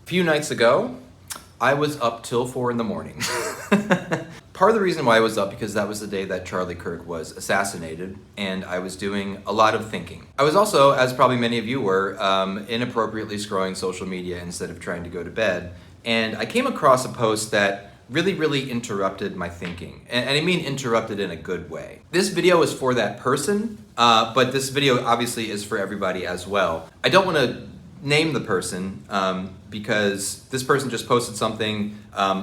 A few nights ago, I was up till 4 in the morning. Part of the reason why I was up because that was the day that Charlie Kirk was assassinated, and I was doing a lot of thinking. I was also, as probably many of you were, inappropriately scrolling social media instead of trying to go to bed, and I came across a post that really interrupted my thinking. And I mean interrupted in a good way. This video is for that person, but this video obviously is for everybody as well. I don't want to name the person because this person just posted something.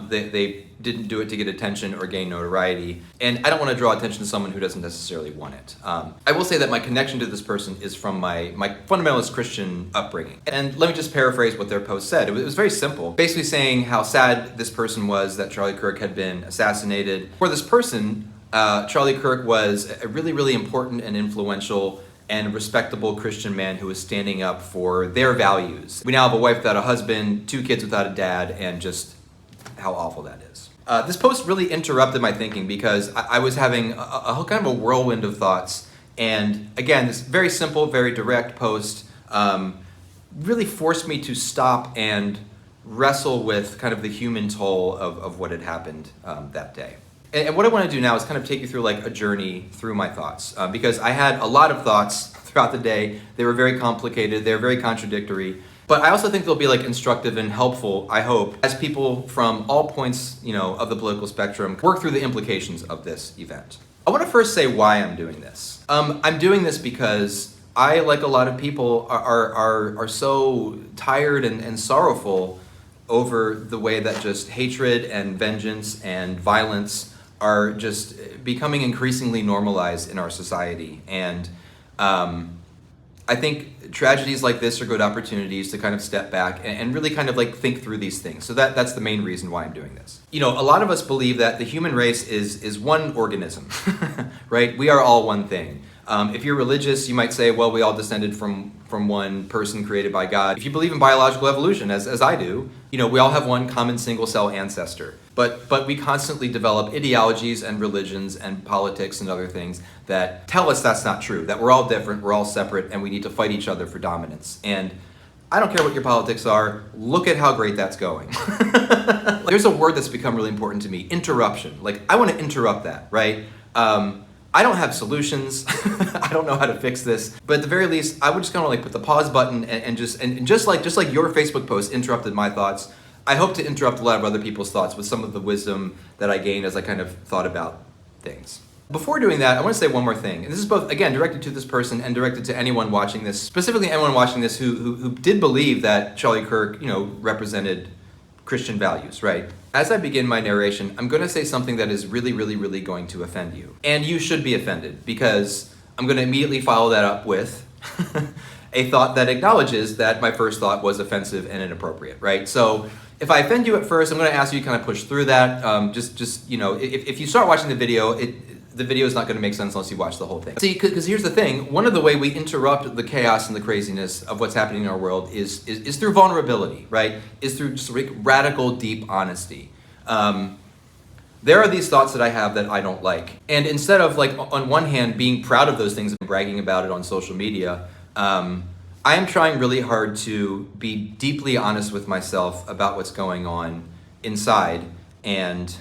They didn't do it to get attention or gain notoriety, and I don't want to draw attention to someone who doesn't necessarily want it. I will say that my connection to this person is from my fundamentalist Christian upbringing. And let me just paraphrase what their post said. It was very simple, basically saying how sad this person was that Charlie Kirk had been assassinated. For this person, Charlie Kirk was a really important and influential and respectable Christian man who was standing up for their values. We now have a wife without a husband, 2 kids without a dad, and just how awful that is. This post really interrupted my thinking because I was having a kind of a whirlwind of thoughts. And again, this very simple, very direct post really forced me to stop and wrestle with kind of the human toll of what had happened that day. And what I want to do now is kind of take you through like a journey through my thoughts, because I had a lot of thoughts throughout the day. They were very complicated, they were very contradictory, but I also think they'll be like instructive and helpful, I hope, as people from all points, of the political spectrum work through the implications of this event. I want to first say why I'm doing this. I'm doing this because I, like a lot of people, are so tired and sorrowful over the way that just hatred and vengeance and violence are just becoming increasingly normalized in our society. And I think tragedies like this are good opportunities to kind of step back and really kind of like think through these things. So that's the main reason why I'm doing this. A lot of us believe that the human race is one organism, right? We are all one thing. If you're religious, you might say, well, we all descended from one person created by God. If you believe in biological evolution, as I do, we all have one common single-cell ancestor. But we constantly develop ideologies and religions and politics and other things that tell us that's not true, that we're all different, we're all separate, and we need to fight each other for dominance. And I don't care what your politics are, look at how great that's going. There's a word that's become really important to me, interruption. Like, I want to interrupt that, right? I don't have solutions. I don't know how to fix this, but at the very least, I would just kind of like put the pause button and just like your Facebook post interrupted my thoughts, I hope to interrupt a lot of other people's thoughts with some of the wisdom that I gained as I kind of thought about things. Before doing that, I want to say one more thing, and this is both, again, directed to this person and directed to anyone watching this, specifically anyone watching this who did believe that Charlie Kirk, represented Christian values, right? As I begin my narration, I'm going to say something that is really going to offend you. And you should be offended, because I'm going to immediately follow that up with a thought that acknowledges that my first thought was offensive and inappropriate, right? So if I offend you at first, I'm going to ask you to kind of push through that. If you start watching the video, the video is not going to make sense unless you watch the whole thing. See, because here's the thing, one of the way we interrupt the chaos and the craziness of what's happening in our world is through vulnerability, right? Is through just radical, deep honesty. There are these thoughts that I have that I don't like. And instead of like, on one hand, being proud of those things and bragging about it on social media, I am trying really hard to be deeply honest with myself about what's going on inside. And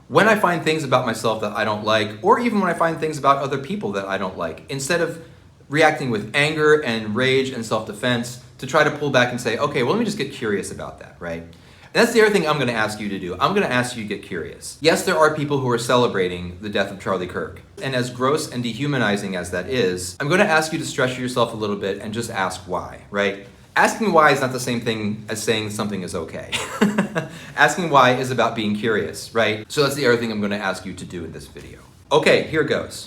when I find things about myself that I don't like, or even when I find things about other people that I don't like, instead of reacting with anger and rage and self-defense, to try to pull back and say, okay, well, let me just get curious about that, right? And that's the other thing I'm going to ask you to do. I'm going to ask you to get curious. Yes, there are people who are celebrating the death of Charlie Kirk. And as gross and dehumanizing as that is, I'm going to ask you to stretch yourself a little bit and just ask why, right? Asking why is not the same thing as saying something is okay. Asking why is about being curious, right? So that's the other thing I'm going to ask you to do in this video. Okay, here goes.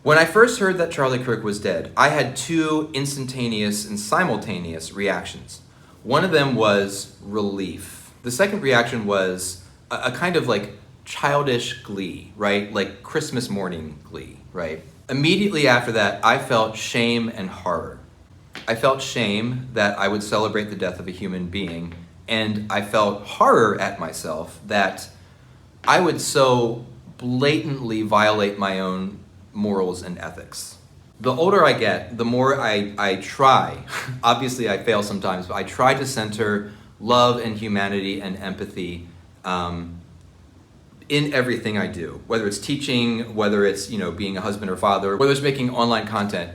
When I first heard that Charlie Kirk was dead, I had 2 instantaneous and simultaneous reactions. One of them was relief. The second reaction was a kind of like childish glee, right? Like Christmas morning glee, right? Immediately after that, I felt shame and horror. I felt shame that I would celebrate the death of a human being, and I felt horror at myself that I would so blatantly violate my own morals and ethics. The older I get, the more I try, obviously I fail sometimes, but I try to center love and humanity and empathy in everything I do, whether it's teaching, whether it's being a husband or father, whether it's making online content.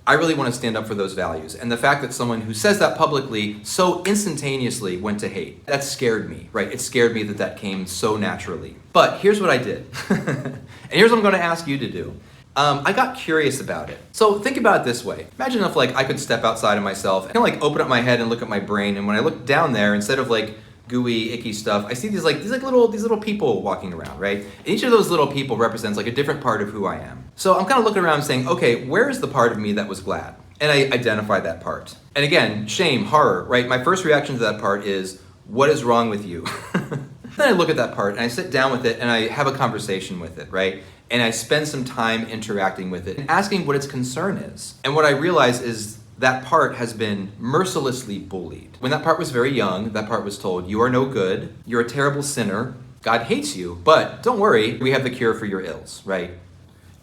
I really want to stand up for those values. And the fact that someone who says that publicly so instantaneously went to hate, that scared me, right? It scared me that came so naturally. But here's what I did. And here's what I'm going to ask you to do. I got curious about it. So think about it this way. Imagine if I could step outside of myself and open up my head and look at my brain. And when I look down there, instead of gooey, icky stuff, I see these little people walking around, right? And each of those little people represents a different part of who I am. So I'm kind of looking around saying, okay, where is the part of me that was glad? And I identify that part. And again, shame, horror, right? My first reaction to that part is, what is wrong with you? Then I look at that part and I sit down with it and I have a conversation with it, right? And I spend some time interacting with it and asking what its concern is. And what I realize is that part has been mercilessly bullied. When that part was very young, that part was told, you are no good, you're a terrible sinner, God hates you, but don't worry, we have the cure for your ills, right?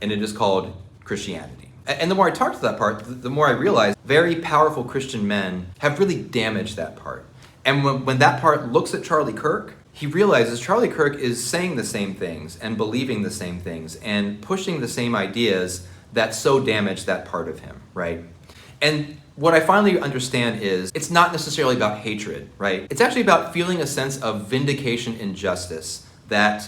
And it is called Christianity. And the more I talk to that part, the more I realize very powerful Christian men have really damaged that part. And when that part looks at Charlie Kirk, he realizes Charlie Kirk is saying the same things and believing the same things and pushing the same ideas that so damaged that part of him, right? And what I finally understand is it's not necessarily about hatred, right? It's actually about feeling a sense of vindication and justice, that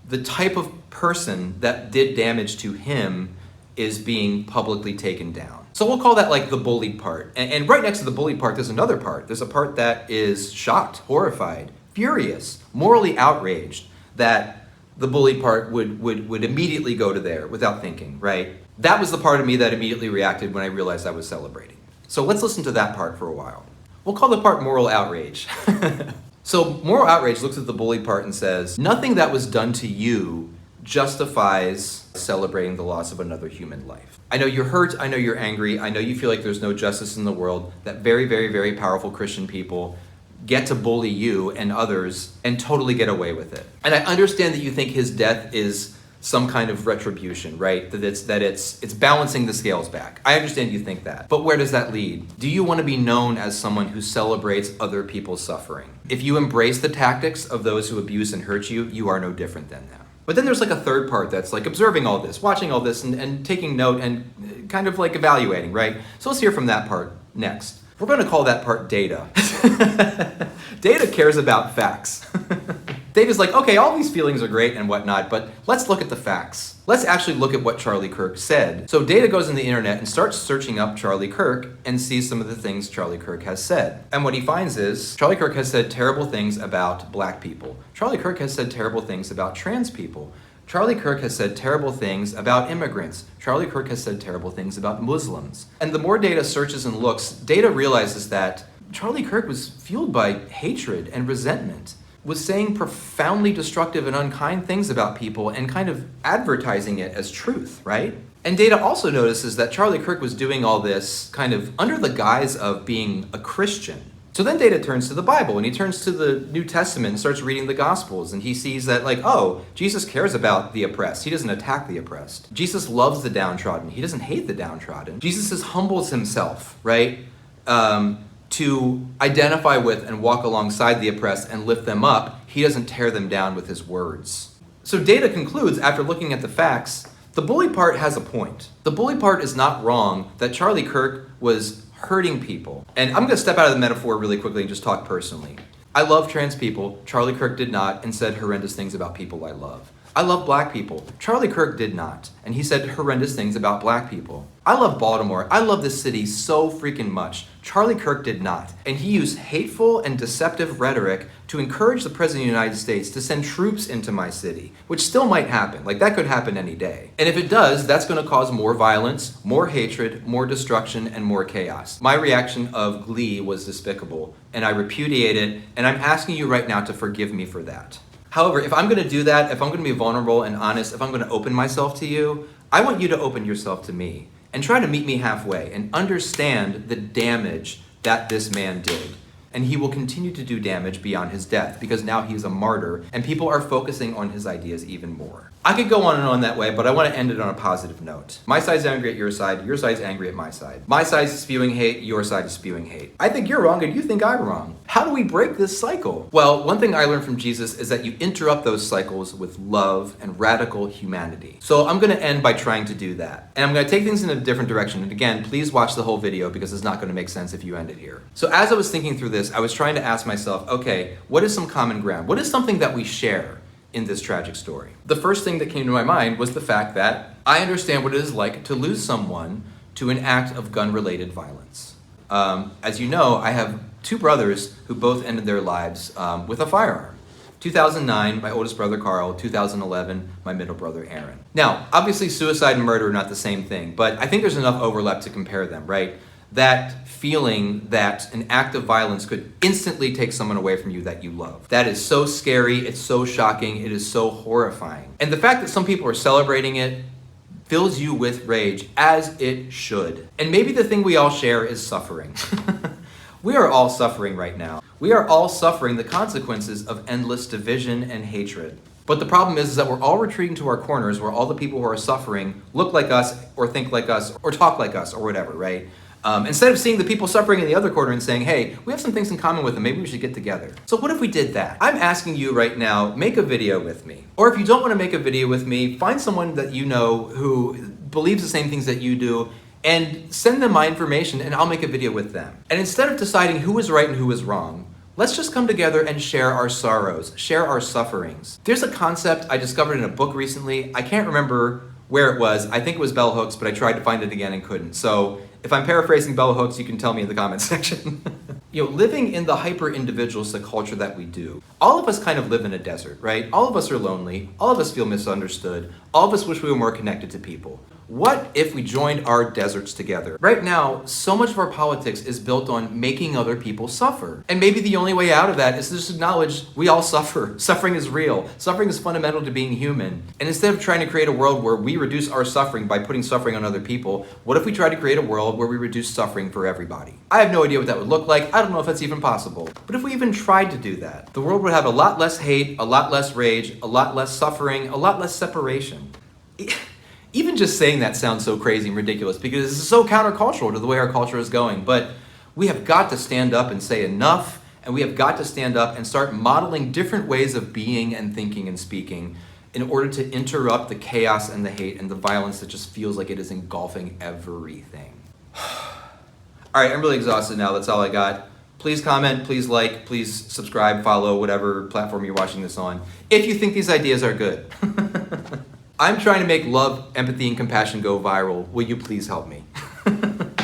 the type of person that did damage to him is being publicly taken down. So we'll call that the bullied part. And right next to the bullied part, there's another part. There's a part that is shocked, horrified, furious, morally outraged that the bullied part would immediately go to there without thinking, right? That was the part of me that immediately reacted when I realized I was celebrating. So let's listen to that part for a while. We'll call the part moral outrage. So moral outrage looks at the bullied part and says, nothing that was done to you justifies celebrating the loss of another human life. I know you're hurt, I know you're angry, I know you feel like there's no justice in the world, that very, very, very powerful Christian people get to bully you and others and totally get away with it. And I understand that you think his death is some kind of retribution, right? That it's balancing the scales back. I understand you think that. But where does that lead? Do you want to be known as someone who celebrates other people's suffering? If you embrace the tactics of those who abuse and hurt you, you are no different than them. But then there's a third part that's observing all this, watching all this, and taking note and kind of evaluating, right? So let's hear from that part next. We're going to call that part data. Data cares about facts. Data's okay, all these feelings are great and whatnot, but let's look at the facts. Let's actually look at what Charlie Kirk said. So Data goes on the internet and starts searching up Charlie Kirk and sees some of the things Charlie Kirk has said. And what he finds is Charlie Kirk has said terrible things about black people. Charlie Kirk has said terrible things about trans people. Charlie Kirk has said terrible things about immigrants. Charlie Kirk has said terrible things about Muslims. And the more Data searches and looks, Data realizes that Charlie Kirk was fueled by hatred and resentment, was saying profoundly destructive and unkind things about people and kind of advertising it as truth, right? And Data also notices that Charlie Kirk was doing all this kind of under the guise of being a Christian. So then Data turns to the Bible and he turns to the New Testament and starts reading the Gospels, and he sees that oh, Jesus cares about the oppressed. He doesn't attack the oppressed. Jesus loves the downtrodden. He doesn't hate the downtrodden. Jesus humbles himself, right? To identify with and walk alongside the oppressed and lift them up. He doesn't tear them down with his words. So Data concludes, after looking at the facts, the bully part has a point. The bully part is not wrong that Charlie Kirk was hurting people. And I'm going to step out of the metaphor really quickly and just talk personally. I love trans people. Charlie Kirk did not, and said horrendous things about people I love. I love black people. Charlie Kirk did not, and he said horrendous things about black people. I love Baltimore. I love this city so freaking much. Charlie Kirk did not, and he used hateful and deceptive rhetoric to encourage the President of the United States to send troops into my city, which still might happen. That could happen any day. And if it does, that's going to cause more violence, more hatred, more destruction, and more chaos. My reaction of glee was despicable, and I repudiate it, and I'm asking you right now to forgive me for that. However, if I'm going to do that, if I'm going to be vulnerable and honest, if I'm going to open myself to you, I want you to open yourself to me and try to meet me halfway and understand the damage that this man did. And he will continue to do damage beyond his death because now he's a martyr and people are focusing on his ideas even more. I could go on that way, but I want to end it on a positive note. My side's angry at your side's angry at my side. My side's spewing hate, your side is spewing hate. I think you're wrong and you think I'm wrong. How do we break this cycle? Well, one thing I learned from Jesus is that you interrupt those cycles with love and radical humanity. So I'm going to end by trying to do that. And I'm going to take things in a different direction. And again, please watch the whole video because it's not going to make sense if you end it here. So as I was thinking through this, I was trying to ask myself, okay, what is some common ground? What is something that we share in this tragic story? The first thing that came to my mind was the fact that I understand what it is like to lose someone to an act of gun-related violence. As you know, I have two brothers who both ended their lives with a firearm. 2009, my oldest brother Carl. 2011, my middle brother Aaron. Now, obviously suicide and murder are not the same thing, but I think there's enough overlap to compare them, right? That feeling that an act of violence could instantly take someone away from you that you love. That is so scary, it's so shocking, it is so horrifying. And the fact that some people are celebrating it fills you with rage, as it should. And maybe the thing we all share is suffering. We are all suffering right now. We are all suffering the consequences of endless division and hatred. But the problem is that we're all retreating to our corners where all the people who are suffering look like us or think like us or talk like us or whatever, right? Instead of seeing the people suffering in the other corner and saying, hey, we have some things in common with them, maybe we should get together. So what if we did that? I'm asking you right now, make a video with me. Or if you don't want to make a video with me, find someone that you know who believes the same things that you do and send them my information and I'll make a video with them. And instead of deciding who is right and who is wrong, let's just come together and share our sorrows, share our sufferings. There's a concept I discovered in a book recently. I can't remember where it was. I think it was bell hooks, but I tried to find it again and couldn't. So if I'm paraphrasing bell hooks, you can tell me in the comments section. Living in the hyper-individualistic culture that we do, all of us kind of live in a desert, right? All of us are lonely. All of us feel misunderstood. All of us wish we were more connected to people. What if we joined our deserts together? Right now, so much of our politics is built on making other people suffer. And maybe the only way out of that is to just acknowledge we all suffer. Suffering is real. Suffering is fundamental to being human. And instead of trying to create a world where we reduce our suffering by putting suffering on other people, what if we try to create a world where we reduce suffering for everybody? I have no idea what that would look like. I don't know if that's even possible. But if we even tried to do that, the world would have a lot less hate, a lot less rage, a lot less suffering, a lot less separation. Even just saying that sounds so crazy and ridiculous because it's so countercultural to the way our culture is going. But we have got to stand up and say enough, and we have got to stand up and start modeling different ways of being and thinking and speaking in order to interrupt the chaos and the hate and the violence that just feels like it is engulfing everything. All right, I'm really exhausted now. That's all I got. Please comment, please like, please subscribe, follow, whatever platform you're watching this on, if you think these ideas are good. I'm trying to make love, empathy, and compassion go viral. Will you please help me?